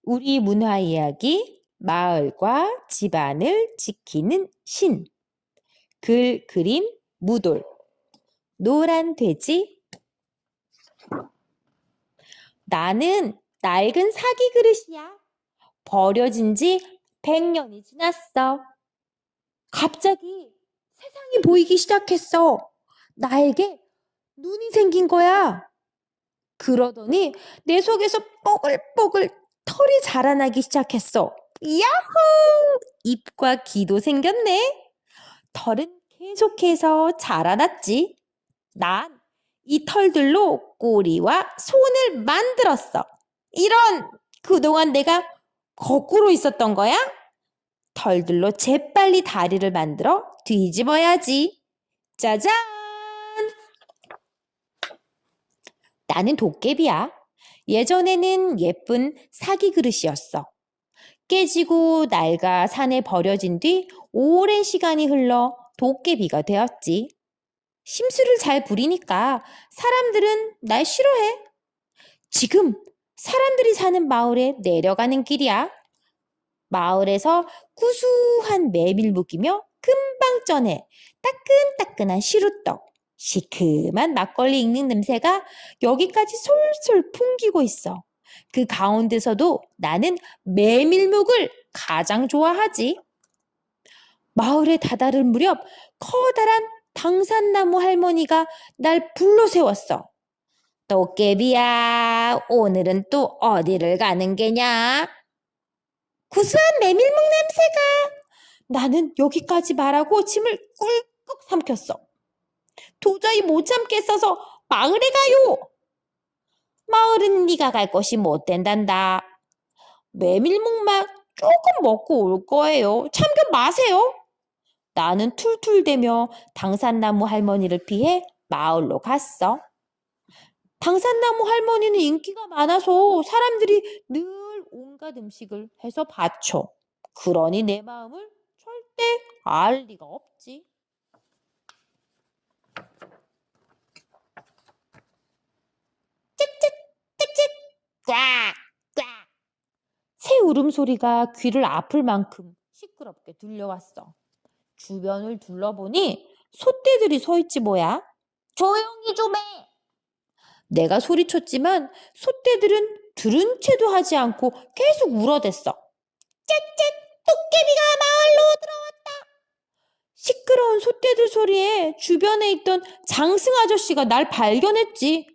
우리 문화 이야기 마을과 집안을 지키는 신. 글 그림 무돌. 노란 돼지. 나는 낡은 사기 그릇이야. 버려진 지 100년이 지났어. 갑자기 세상이 보이기 시작했어. 나에게 눈이 생긴 거야. 그러더니 내 속에서 뽀글뽀글 털이 자라나기 시작했어. 야호! 입과 귀도 생겼네. 털은 계속해서 자라났지. 난 이 털들로 꼬리와 손을 만들었어. 이런! 그동안 내가 거꾸로 있었던 거야? 털들로 재빨리 다리를 만들어 뒤집어야지. 짜잔! 나는 도깨비야. 예전에는 예쁜 사기 그릇이었어. 깨지고 낡아 산에 버려진 뒤 오랜 시간이 흘러 도깨비가 되었지. 심술을 잘 부리니까 사람들은 날 싫어해. 지금 사람들이 사는 마을에 내려가는 길이야. 마을에서 구수한 메밀묵이며 금방 쪄내 따끈따끈한 시루떡, 시큼한 막걸리 익는 냄새가 여기까지 솔솔 풍기고 있어. 그 가운데서도 나는 메밀묵을 가장 좋아하지. 마을에 다다를 무렵 커다란 당산나무 할머니가 날 불러 세웠어. 도깨비야, 오늘은 또 어디를 가는 게냐? 구수한 메밀묵 냄새가. 나는 여기까지 말하고 침을 꿀꺽 삼켰어. 도저히 못 참겠어서 마을에 가요. 마을은 네가 갈 곳이 못 된단다. 메밀묵만 조금 먹고 올 거예요. 참견 마세요. 나는 툴툴대며 당산나무 할머니를 피해 마을로 갔어. 당산나무 할머니는 인기가 많아서 사람들이 늘 온갖 음식을 해서 바쳐. 그러니 내 마음을 절대 알 리가 없지. 짹짹 짹짹 꽉 꽉. 새 울음소리가 귀를 아플 만큼 시끄럽게 들려왔어. 주변을 둘러보니 소떼들이 서 있지 뭐야. 조용히 좀 해. 내가 소리쳤지만 소떼들은 들은 채도 하지 않고 계속 울어댔어. 짹짹 도깨비가 마을로 들어왔다. 시끄러운 소떼들 소리에 주변에 있던 장승 아저씨가 날 발견했지.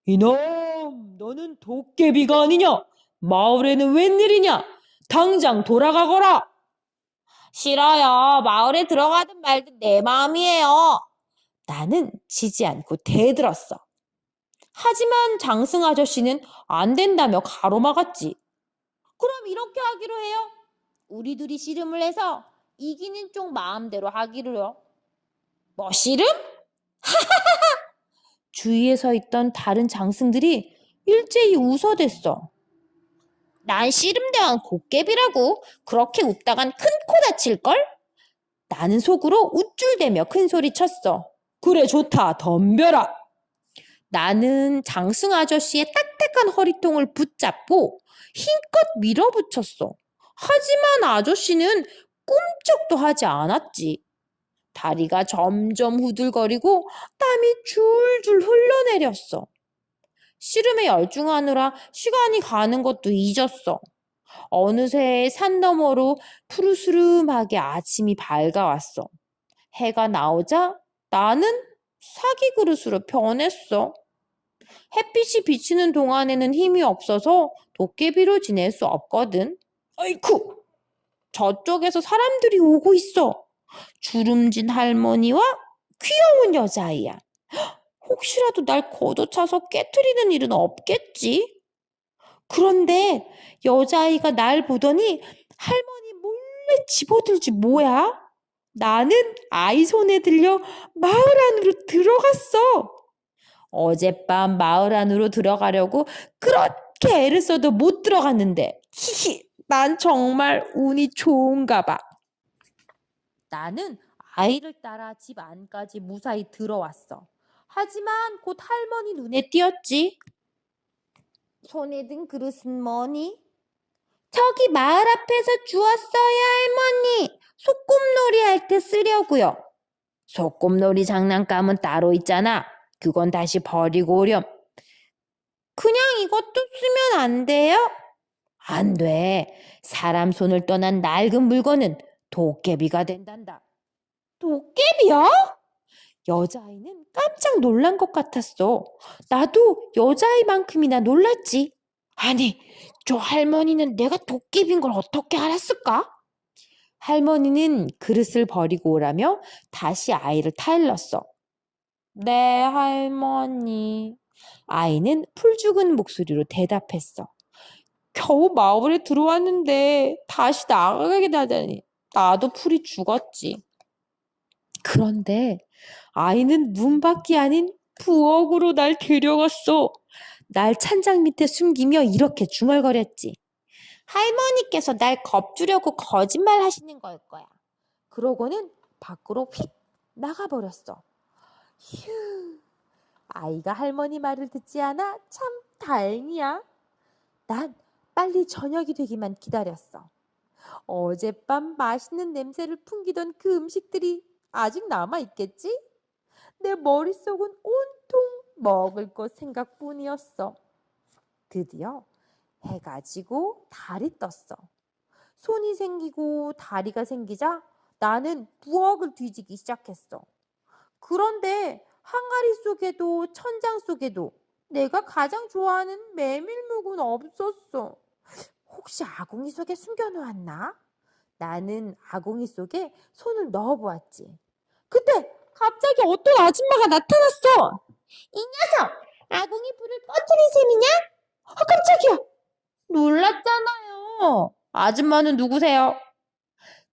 이놈, 너는 도깨비가 아니냐? 마을에는 웬일이냐? 당장 돌아가거라. 싫어요. 마을에 들어가든 말든 내 마음이에요. 나는 지지 않고 대들었어. 하지만 장승 아저씨는 안 된다며 가로막았지. 그럼 이렇게 하기로 해요. 우리 둘이 씨름을 해서 이기는 쪽 마음대로 하기로요. 뭐 씨름? 주위에 서 있던 다른 장승들이 일제히 웃어댔어. 난 씨름대왕 도깨비라고. 그렇게 웃다간 큰 코 다칠걸? 나는 속으로 우쭐대며 큰 소리 쳤어. 그래 좋다. 덤벼라. 나는 장승 아저씨의 딱딱한 허리통을 붙잡고 힘껏 밀어붙였어. 하지만 아저씨는 꿈쩍도 하지 않았지. 다리가 점점 후들거리고 땀이 줄줄 흘러내렸어. 씨름에 열중하느라 시간이 가는 것도 잊었어. 어느새 산 너머로 푸르스름하게 아침이 밝아왔어. 해가 나오자 나는 사기 그릇으로 변했어. 햇빛이 비치는 동안에는 힘이 없어서 도깨비로 지낼 수 없거든. 아이쿠! 저쪽에서 사람들이 오고 있어. 주름진 할머니와 귀여운 여자아이야. 혹시라도 날 걷어차서 깨트리는 일은 없겠지? 그런데 여자아이가 날 보더니 할머니 몰래 집어들지 뭐야? 나는 아이 손에 들려 마을 안으로 들어갔어. 어젯밤 마을 안으로 들어가려고 그렇게 애를 써도 못 들어갔는데 히히, 난 정말 운이 좋은가 봐. 나는 아이를 따라 집 안까지 무사히 들어왔어. 하지만 곧 할머니 눈에 띄었지. 손에 든 그릇은 뭐니? 저기 마을 앞에서 주웠어요, 할머니. 소꿉놀이 할 때 쓰려고요. 소꿉놀이 장난감은 따로 있잖아. 그건 다시 버리고 오렴. 그냥 이것도 쓰면 안 돼요? 안 돼. 사람 손을 떠난 낡은 물건은 도깨비가 된단다. 도깨비요? 여자아이는 깜짝 놀란 것 같았어. 나도 여자아이만큼이나 놀랐지. 아니, 저 할머니는 내가 도깨비인 걸 어떻게 알았을까? 할머니는 그릇을 버리고 오라며 다시 아이를 타일렀어. 네, 할머니. 아이는 풀죽은 목소리로 대답했어. 겨우 마을에 들어왔는데 다시 나가게 되다니 나도 풀이 죽었지. 그런데 아이는 문 밖이 아닌 부엌으로 날 데려갔어. 날 찬장 밑에 숨기며 이렇게 중얼거렸지. 할머니께서 날 겁주려고 거짓말 하시는 걸 거야. 그러고는 밖으로 휙 나가버렸어. 휴, 아이가 할머니 말을 듣지 않아 참 다행이야. 난 빨리 저녁이 되기만 기다렸어. 어젯밤 맛있는 냄새를 풍기던 그 음식들이 아직 남아있겠지? 내 머릿속은 온통 먹을 것 생각뿐이었어. 드디어 해가 지고 달이 떴어. 손이 생기고 다리가 생기자 나는 부엌을 뒤지기 시작했어. 그런데 항아리 속에도 천장 속에도 내가 가장 좋아하는 메밀묵은 없었어. 혹시 아궁이 속에 숨겨놓았나? 나는 아궁이 속에 손을 넣어보았지. 그때 갑자기 어떤 아줌마가 나타났어. 이 녀석! 아궁이 불을 꺼뜨린 셈이냐? 깜짝이야! 놀랐잖아요. 아줌마는 누구세요?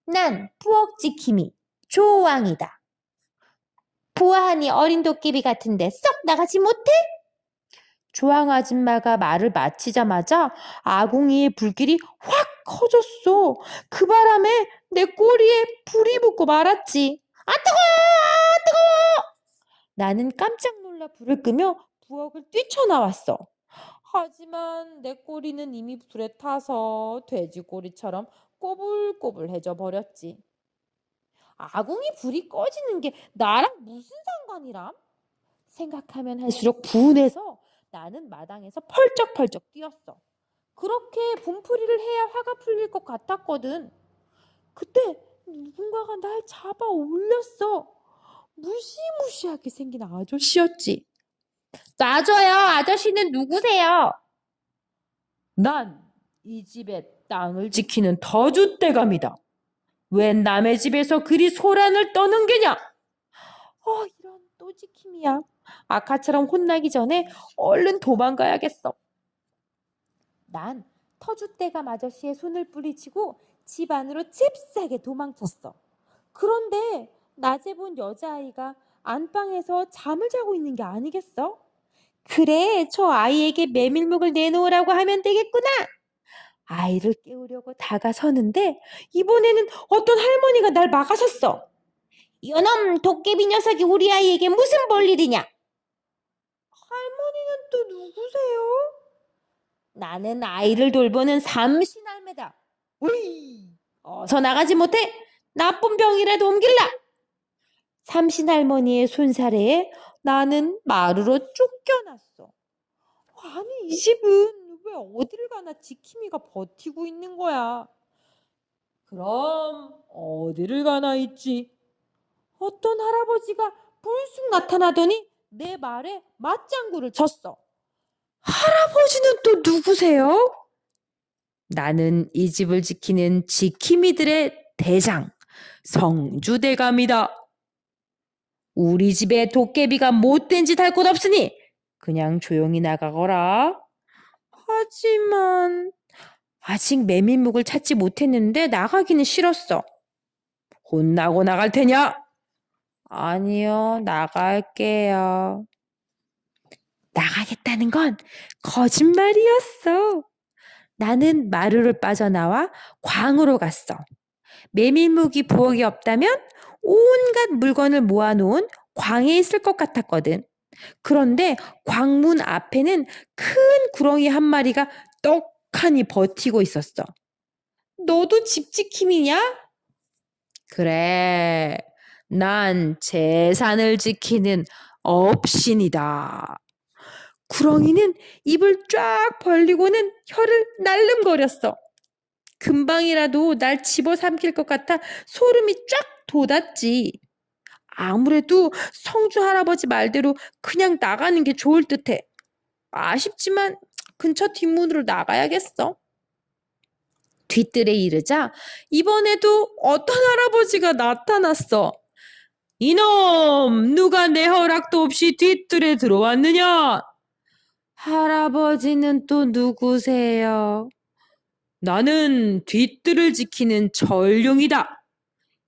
난 부엌 지킴이 조왕이다. 보아하니 어린 도깨비 같은데 썩 나가지 못해? 조왕 아줌마가 말을 마치자마자 아궁이의 불길이 확 커졌어. 그 바람에 내 꼬리에 불이 붙고 말았지. 아 뜨거워! 뜨거워! 나는 깜짝 놀라 불을 끄며 부엌을 뛰쳐나왔어. 하지만 내 꼬리는 이미 불에 타서 돼지꼬리처럼 꼬불꼬불해져 버렸지. 아궁이 불이 꺼지는 게 나랑 무슨 상관이람? 생각하면 할수록 분해서 나는 마당에서 펄쩍펄쩍 뛰었어. 그렇게 분풀이를 해야 화가 풀릴 것 같았거든. 그때 누군가가 날 잡아 올렸어. 무시무시하게 생긴 아저씨였지. 놔줘요. 아저씨는 누구세요? 난 이 집의 땅을 지키는 더주대감이다. 웬 남의 집에서 그리 소란을 떠는 게냐? 이런 또 지킴이야. 아까처럼 혼나기 전에 얼른 도망가야겠어. 난 터줏대감 아저씨의 손을 뿌리치고 집 안으로 잽싸게 도망쳤어. 그런데 낮에 본 여자아이가 안방에서 잠을 자고 있는 게 아니겠어? 그래, 저 아이에게 메밀묵을 내놓으라고 하면 되겠구나. 아이를 깨우려고 다가서는데 이번에는 어떤 할머니가 날 막아섰어. 이놈 도깨비 녀석이 우리 아이에게 무슨 볼일이냐? 할머니는 또 누구세요? 나는 아이를 돌보는 삼신할매다. 우이! 어서 나가지 못해? 나쁜 병이라도 옮길라! 삼신할머니의 손사래에 나는 마루로 쫓겨났어. 아니, 이 집은 왜 어딜 가나 지킴이가 버티고 있는 거야? 그럼 어디를 가나 있지? 어떤 할아버지가 불쑥 나타나더니 내 말에 맞장구를 쳤어. 할아버지는 또 누구세요? 나는 이 집을 지키는 지킴이들의 대장, 성주대감이다. 우리 집에 도깨비가 못된 짓 할 것 없으니 그냥 조용히 나가거라. 하지만 아직 메밀묵을 찾지 못했는데 나가기는 싫었어. 혼나고 나갈 테냐? 아니요, 나갈게요. 나가겠다는 건 거짓말이었어. 나는 마루를 빠져나와 광으로 갔어. 메밀묵이 부엌에 없다면 온갖 물건을 모아놓은 광에 있을 것 같았거든. 그런데 광문 앞에는 큰 구렁이 한 마리가 떡하니 버티고 있었어. 너도 집지킴이냐? 그래, 난 재산을 지키는 업신이다. 구렁이는 입을 쫙 벌리고는 혀를 날름거렸어. 금방이라도 날 집어삼킬 것 같아 소름이 쫙 돋았지. 아무래도 성주 할아버지 말대로 그냥 나가는 게 좋을 듯해. 아쉽지만 근처 뒷문으로 나가야겠어. 뒷뜰에 이르자 이번에도 어떤 할아버지가 나타났어. 이놈, 누가 내 허락도 없이 뒷뜰에 들어왔느냐? 할아버지는 또 누구세요? 나는 뒷뜰을 지키는 전룡이다.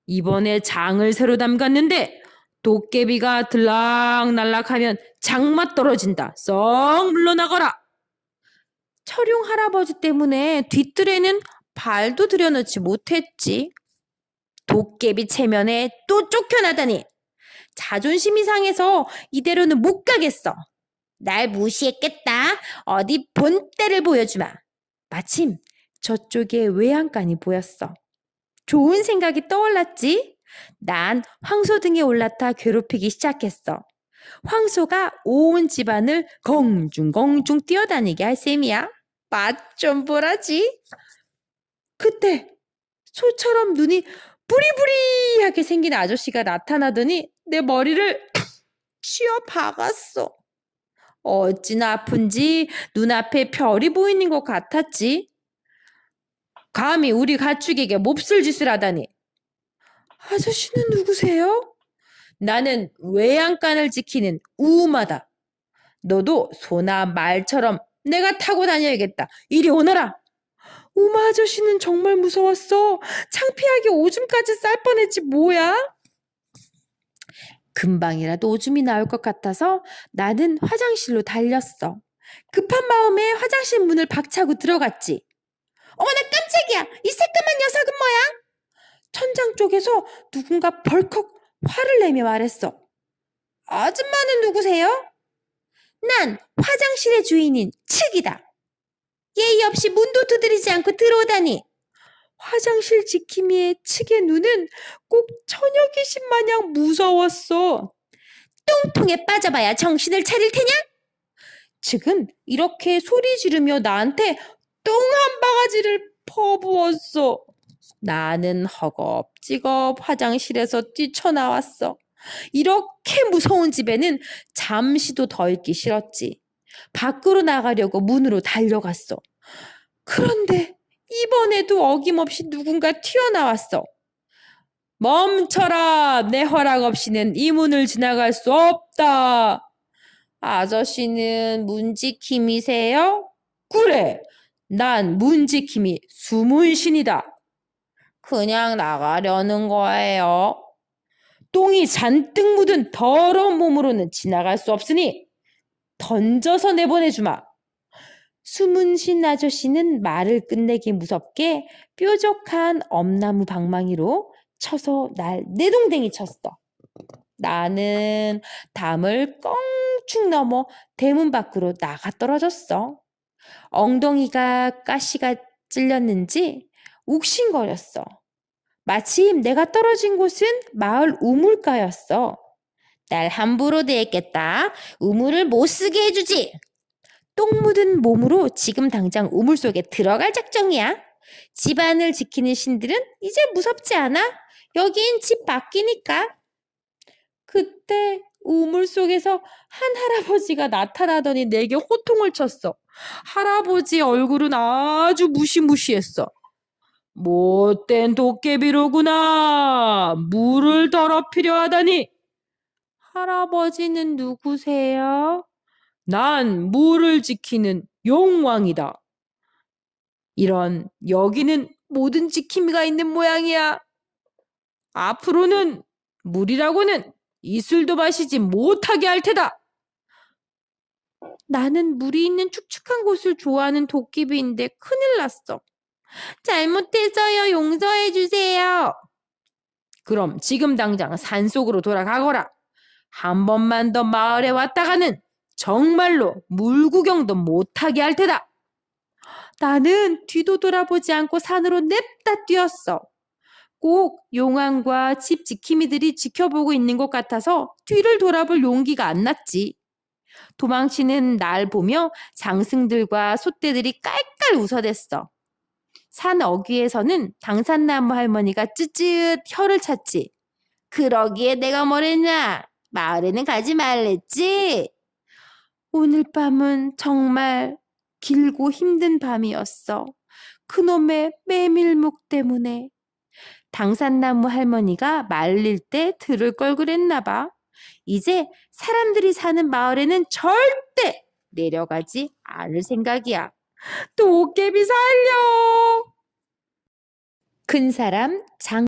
이번에 장을 새로 담갔는데 도깨비가 들락날락하면 장맛 떨어진다. 썩 물러나거라. 철용 할아버지 때문에 뒷뜰에는 발도 들여놓지 못했지. 도깨비 체면에 또 쫓겨나다니. 자존심이 상해서 이대로는 못 가겠어. 날 무시했겠다. 어디 본때를 보여주마. 마침 저쪽에 외양간이 보였어. 좋은 생각이 떠올랐지. 난 황소 등에 올라타 괴롭히기 시작했어. 황소가 온 집안을 공중공중 뛰어다니게 할 셈이야. 맛 좀 보라지. 그때 소처럼 눈이 부리부리하게 생긴 아저씨가 나타나더니 내 머리를 쥐어 박았어. 어찌나 아픈지 눈앞에 별이 보이는 것 같았지. 감히 우리 가축에게 몹쓸 짓을 하다니. 아저씨는 누구세요? 나는 외양간을 지키는 우마다. 너도 소나 말처럼 내가 타고 다녀야겠다. 이리 오너라. 우마 아저씨는 정말 무서웠어. 창피하게 오줌까지 쌀 뻔했지 뭐야? 금방이라도 오줌이 나올 것 같아서 나는 화장실로 달렸어. 급한 마음에 화장실 문을 박차고 들어갔지. 어머나 깜짝이야. 이 새까만 녀석은 뭐야? 천장 쪽에서 누군가 벌컥 화를 내며 말했어. 아줌마는 누구세요? 난 화장실의 주인인 칙이다. 예의 없이 문도 두드리지 않고 들어오다니. 화장실 지킴이의 칙의 눈은 꼭 처녀 귀신 마냥 무서웠어. 똥통에 빠져봐야 정신을 차릴 테냐? 칙은 이렇게 소리 지르며 나한테 똥 한 바가지를 퍼부었어. 나는 허겁지겁 화장실에서 뛰쳐나왔어. 이렇게 무서운 집에는 잠시도 더 있기 싫었지. 밖으로 나가려고 문으로 달려갔어. 그런데 이번에도 어김없이 누군가 튀어나왔어. 멈춰라! 내 허락 없이는 이 문을 지나갈 수 없다. 아저씨는 문지킴이세요? 그래, 난 문지킴이 수문신이다. 그냥 나가려는 거예요. 똥이 잔뜩 묻은 더러운 몸으로는 지나갈 수 없으니 던져서 내보내주마. 수문신 아저씨는 말을 끝내기 무섭게 뾰족한 엄나무 방망이로 쳐서 날 내동댕이 쳤어. 나는 담을 껑충 넘어 대문 밖으로 나가 떨어졌어. 엉덩이가 가시가 찔렸는지 욱신거렸어. 마침 내가 떨어진 곳은 마을 우물가였어. 날 함부로 대했겠다. 우물을 못 쓰게 해주지. 똥 묻은 몸으로 지금 당장 우물 속에 들어갈 작정이야. 집안을 지키는 신들은 이제 무섭지 않아. 여긴 집 밖이니까. 그때 우물 속에서 한 할아버지가 나타나더니 내게 호통을 쳤어. 할아버지 얼굴은 아주 무시무시했어. 못된 도깨비로구나. 물을 더럽히려 하다니. 할아버지는 누구세요? 난 물을 지키는 용왕이다. 이런, 여기는 모든 지킴이가 있는 모양이야. 앞으로는 물이라고는 이슬도 마시지 못하게 할 테다. 나는 물이 있는 축축한 곳을 좋아하는 도깨비인데 큰일 났어. 잘못해서요. 용서해 주세요. 그럼 지금 당장 산속으로 돌아가거라. 한 번만 더 마을에 왔다가는 정말로 물 구경도 못하게 할 테다. 나는 뒤도 돌아보지 않고 산으로 냅다 뛰었어. 꼭 용왕과 집 지킴이들이 지켜보고 있는 것 같아서 뒤를 돌아볼 용기가 안 났지. 도망치는 날 보며 장승들과 소떼들이 깔깔 웃어댔어. 산 어귀에서는 당산나무 할머니가 쯧쯧 혀를 찼지. 그러기에 내가 뭐랬냐? 마을에는 가지 말랬지? 오늘 밤은 정말 길고 힘든 밤이었어. 그놈의 메밀묵 때문에. 당산나무 할머니가 말릴 때 들을 걸 그랬나 봐. 이제 사람들이 사는 마을에는 절대 내려가지 않을 생각이야. 도깨비 살려! 큰 사람 장